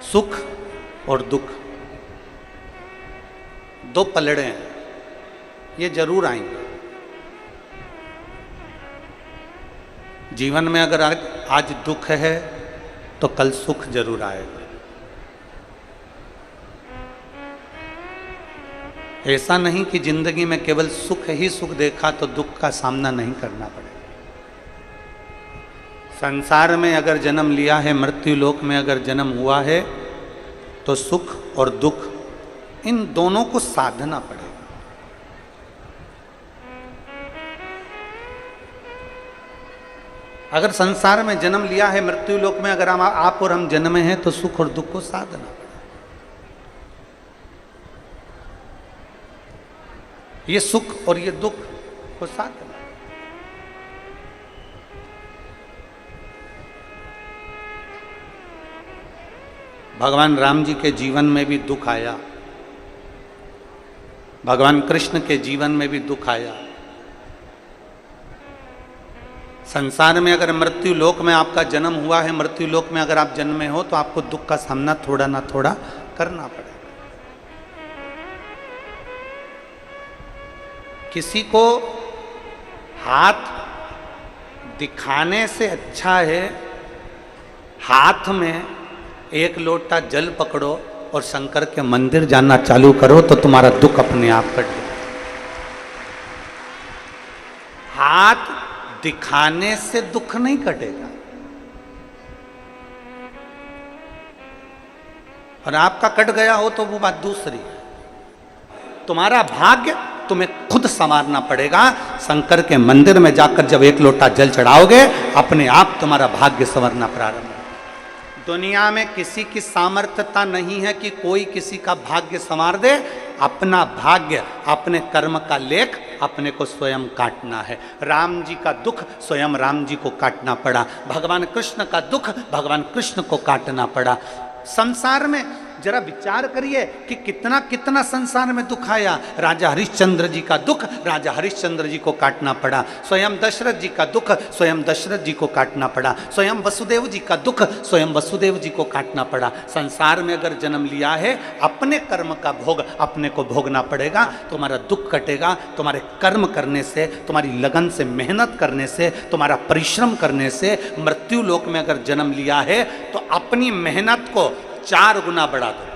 सुख और दुख दो पलड़े हैं, ये जरूर आएंगे जीवन में। अगर आज दुख है तो कल सुख जरूर आएगा। ऐसा नहीं कि जिंदगी में केवल सुख ही सुख देखा तो दुख का सामना नहीं करना पड़ेगा। संसार में अगर जन्म लिया है, मृत्यु लोक में अगर जन्म हुआ है, तो सुख और दुख इन दोनों को साधना पड़ेगा। अगर संसार में जन्म लिया है, मृत्यु लोक में अगर आप और हम जन्मे हैं, तो सुख और दुख को साधना पड़ेगा। ये सुख और ये दुख को साधना। भगवान राम जी के जीवन में भी दुख आया, भगवान कृष्ण के जीवन में भी दुख आया। संसार में अगर मृत्यु लोक में आपका जन्म हुआ है, मृत्यु लोक में अगर आप जन्मे हो, तो आपको दुख का सामना थोड़ा ना थोड़ा करना पड़ेगा। किसी को हाथ दिखाने से अच्छा है हाथ में एक लोटा जल पकड़ो और शंकर के मंदिर जाना चालू करो, तो तुम्हारा दुख अपने आप कट जाएगा। हाथ दिखाने से दुख नहीं कटेगा। और आपका कट गया हो तो वो बात दूसरी है। तुम्हारा भाग्य तुम्हें खुद संवारना पड़ेगा। शंकर के मंदिर में जाकर जब एक लोटा जल चढ़ाओगे, अपने आप तुम्हारा भाग्य संवरना प्रारंभ होगा। दुनिया में किसी की सामर्थ्यता नहीं है कि कोई किसी का भाग्य संवार दे। अपना भाग्य, अपने कर्म का लेख अपने को स्वयं काटना है। राम जी का दुख स्वयं राम जी को काटना पड़ा, भगवान कृष्ण का दुख भगवान कृष्ण को काटना पड़ा। संसार में जरा विचार करिए कि कितना कितना संसार में दुख आया। राजा हरिश्चंद्र जी का दुख राजा हरिश्चंद्र जी को काटना पड़ा, स्वयं दशरथ जी का दुख स्वयं दशरथ जी को काटना पड़ा, स्वयं वसुदेव जी का दुख स्वयं वसुदेव जी को काटना पड़ा। संसार में अगर जन्म लिया है, अपने कर्म का भोग अपने को भोगना पड़ेगा। तुम्हारा दुख कटेगा तुम्हारे कर्म करने से, तुम्हारी लगन से, मेहनत करने से, तुम्हारा परिश्रम करने से। मृत्यु लोक में अगर जन्म लिया है तो अपनी मेहनत को 4 गुना बढ़ा दो।